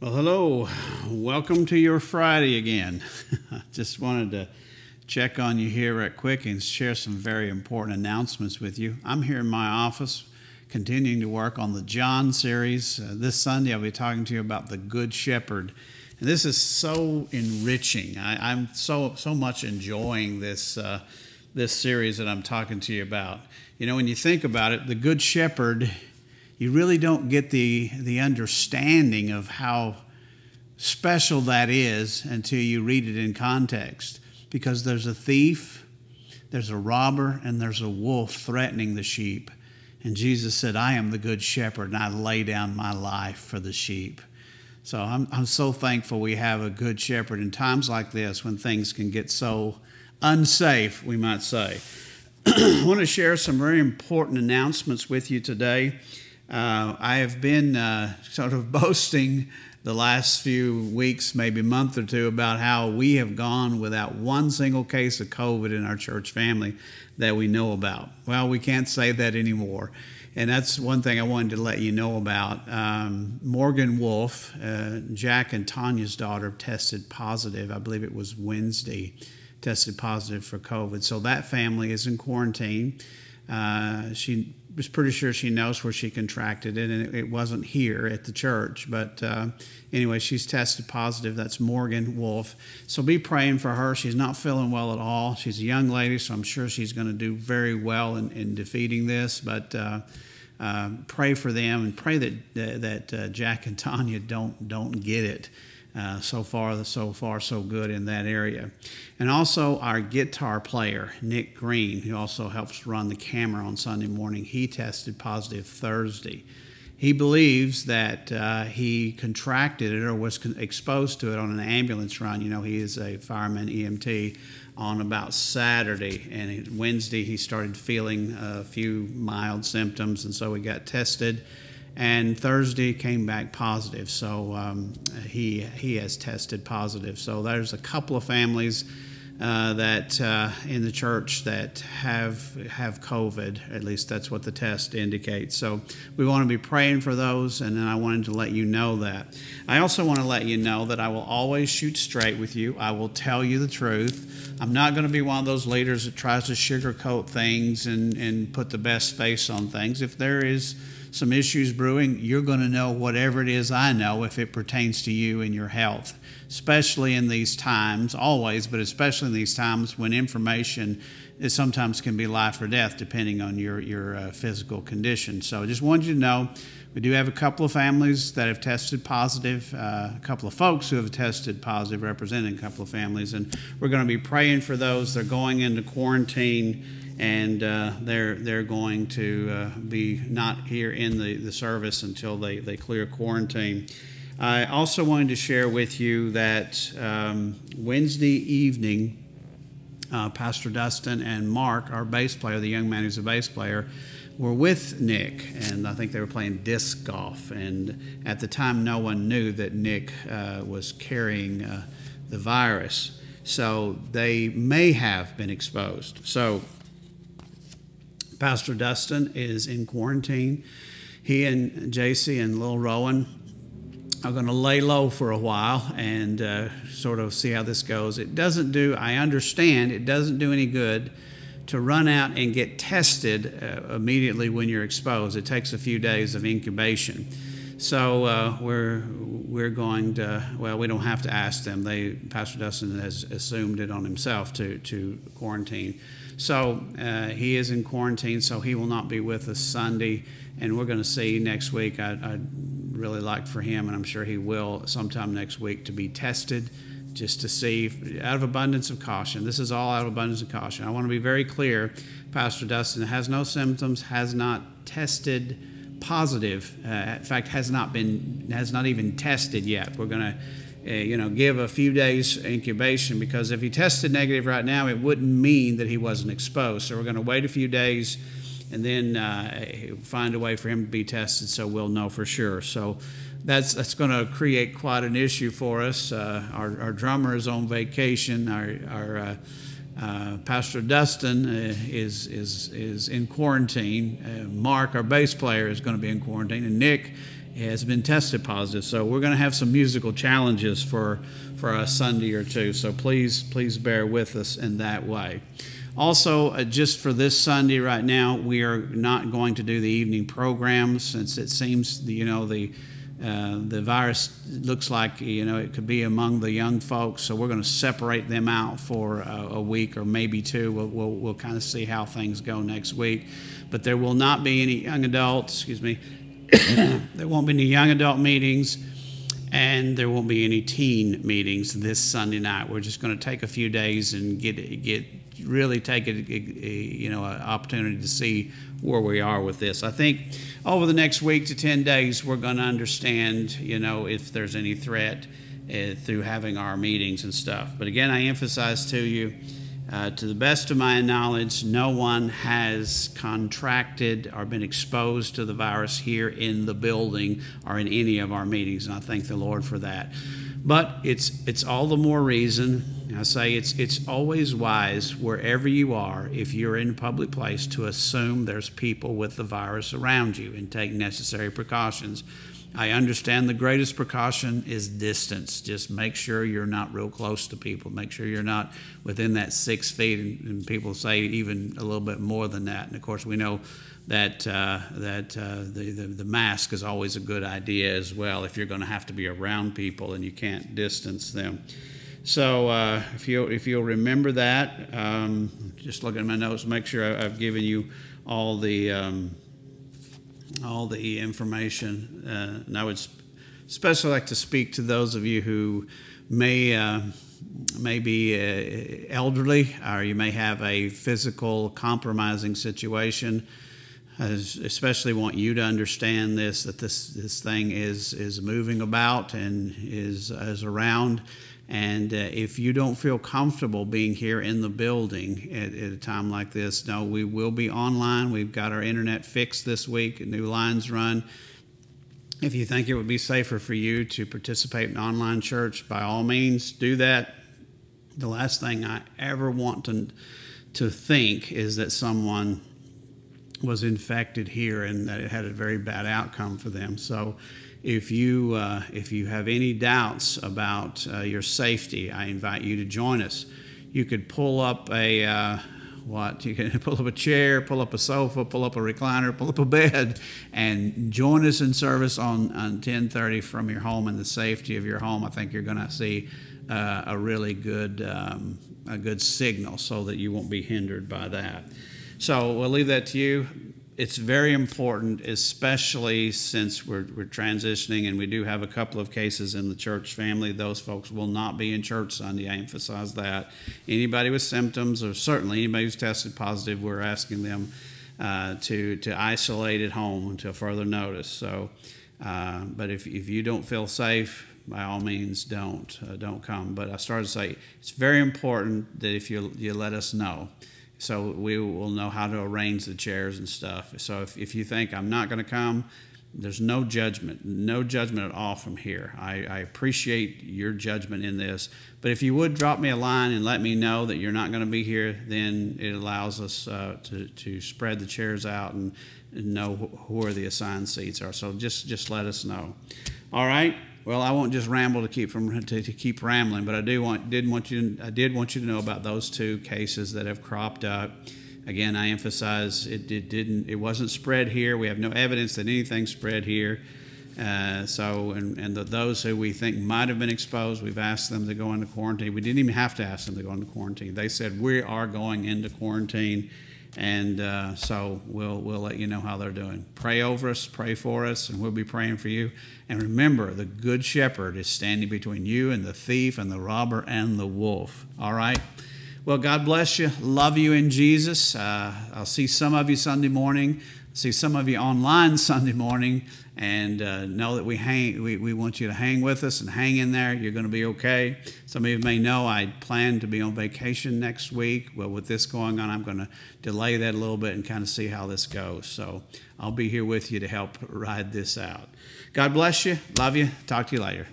Well, hello. Welcome to your Friday again. Just wanted to check on you here right quick and share some very important announcements with you. I'm here in my office continuing to work on the John series. This Sunday I'll be talking to you about the Good Shepherd. And this is so enriching. I'm so much enjoying this series that I'm talking to you about. You know, when you think about it, the Good Shepherd, you really don't get the understanding of how special that is until you read it in context. Because there's a thief, there's a robber, and there's a wolf threatening the sheep. And Jesus said, I am the good shepherd, and I lay down my life for the sheep. So I'm so thankful we have a good shepherd in times like this when things can get so unsafe, we might say. I want to share some very important announcements with you today. I have been sort of boasting the last few weeks, maybe a month or two, about how we have gone without one single case of COVID in our church family that we know about. Well, we can't say that anymore. And that's one thing I wanted to let you know about. Morgan Wolf, Jack and Tanya's daughter, tested positive. I believe it was Wednesday, tested positive for COVID. So that family is in quarantine. She was pretty sure she knows where she contracted it, and it wasn't here at the church. But anyway, she's tested positive. That's Morgan Wolf. So be praying for her. She's not feeling well at all. She's a young lady, so I'm sure she's going to do very well in defeating this. But pray for them, and pray that Jack and Tanya don't get it. So far, so good in that area. And also our guitar player, Nick Green, who also helps run the camera on Sunday morning, he tested positive Thursday. He believes that he contracted it or was exposed to it on an ambulance run. You know, he is a fireman EMT on about Saturday, and Wednesday he started feeling a few mild symptoms, and so he got tested. And Thursday came back positive, so he has tested positive. So there's a couple of families that in the church that have COVID. At least that's what the test indicates. So we want to be praying for those, and then I wanted to let you know that. I also want to let you know that I will always shoot straight with you. I will tell you the truth. I'm not going to be one of those leaders that tries to sugarcoat things and put the best face on things. If there is some issues brewing, you're going to know whatever it is I know if it pertains to you and your health, especially in these times, always, but especially in these times when information is sometimes can be life or death depending on your physical condition. So I just wanted you to know we do have a couple of families that have tested positive, a couple of folks who have tested positive representing a couple of families, and we're going to be praying for those. They're going into quarantine, and they're going to be not here in the service until they clear quarantine. I also wanted to share with you that Wednesday evening, Pastor Dustin and Mark, our bass player, the young man who's a bass player, were with Nick, and I think they were playing disc golf. And at the time, no one knew that Nick was carrying the virus, so they may have been exposed. So Pastor Dustin is in quarantine. He and JC and Lil Rowan are going to lay low for a while and sort of see how this goes. I understand it doesn't do any good to run out and get tested immediately when you're exposed. It takes a few days of incubation. So we're going to, well, we don't have to ask them. Pastor Dustin has assumed it on himself to quarantine. So he is in quarantine, so he will not be with us Sunday, and we're going to see next week. I'd really like for him, and I'm sure he will sometime next week, to be tested just to see, out of abundance of caution. This is all out of abundance of caution. I want to be very clear. Pastor Dustin has no symptoms, has not tested positive. In fact, has not even tested yet. We're going to give a few days incubation, because if he tested negative right now, it wouldn't mean that he wasn't exposed. So we're going to wait a few days and then find a way for him to be tested so we'll know for sure. So that's going to create quite an issue for us. Our drummer is on vacation. Our Pastor Dustin is in quarantine. Mark, our bass player, is going to be in quarantine, and Nick has been tested positive. So we're going to have some musical challenges for a Sunday or two. So please bear with us in that way. Also, just for this Sunday right now, we are not going to do the evening programs since it seems, the virus looks like, it could be among the young folks. So we're going to separate them out for a week or maybe two. We'll kind of see how things go next week. But there will not be any young adults, there won't be any young adult meetings, and there won't be any teen meetings this Sunday night. We're just going to take a few days and really take an opportunity to see where we are with this. I think over the next week to 10 days, we're going to understand, if there's any threat through having our meetings and stuff. But again, I emphasize to you, to the best of my knowledge, no one has contracted or been exposed to the virus here in the building or in any of our meetings, and I thank the Lord for that. But it's all the more reason, I say it's always wise wherever you are, if you're in a public place, to assume there's people with the virus around you and take necessary precautions. I understand the greatest precaution is distance. Just make sure you're not real close to people. Make sure you're not within that 6 feet, and people say even a little bit more than that. And of course, we know that the mask is always a good idea as well if you're going to have to be around people and you can't distance them. So if you'll remember that, just look at my notes, make sure I've given you all the information. And I would especially like to speak to those of you who may be elderly, or you may have a physical compromising situation. I especially want you to understand that this thing is moving about and is around. And if you don't feel comfortable being here in the building at a time like this, no, we will be online. We've got our internet fixed this week, new lines run. If you think it would be safer for you to participate in online church, by all means, do that. The last thing I ever want to think is that someone was infected here and that it had a very bad outcome for them. So if you have any doubts about your safety, I invite you to join us. You could pull up you can pull up a chair, pull up a sofa, pull up a recliner, pull up a bed, and join us in service on 10:30 from your home in the safety of your home. I think you're going to see a really good signal so that you won't be hindered by that. So we'll leave that to you. It's very important, especially since we're transitioning and we do have a couple of cases in the church family. Those folks will not be in church Sunday. I emphasize that. Anybody with symptoms, or certainly anybody who's tested positive, we're asking them to isolate at home until further notice. So, but if you don't feel safe, by all means, don't come. But I started to say it's very important that if you let us know, so we will know how to arrange the chairs and stuff. So if you think I'm not going to come, there's no judgment at all from here. I appreciate your judgment in this. But if you would drop me a line and let me know that you're not going to be here, then it allows us to spread the chairs out and know where the assigned seats are. So just let us know. All right. Well, I won't just ramble to keep rambling, but I did want you to know about those two cases that have cropped up. Again, I emphasize it wasn't spread here. We have no evidence that anything spread here. Those who we think might have been exposed, we've asked them to go into quarantine. We didn't even have to ask them to go into quarantine. They said we are going into quarantine. And so we'll let you know how they're doing. Pray over us, pray for us, and we'll be praying for you. And remember, the good shepherd is standing between you and the thief and the robber and the wolf. All right? Well, God bless you. Love you in Jesus. I'll see some of you Sunday morning. See some of you online Sunday morning. And know that we want you to hang with us and hang in there. You're going to be okay. Some of you may know I plan to be on vacation next week. Well, with this going on, I'm going to delay that a little bit and kind of see how this goes. So I'll be here with you to help ride this out. God bless you. Love you. Talk to you later.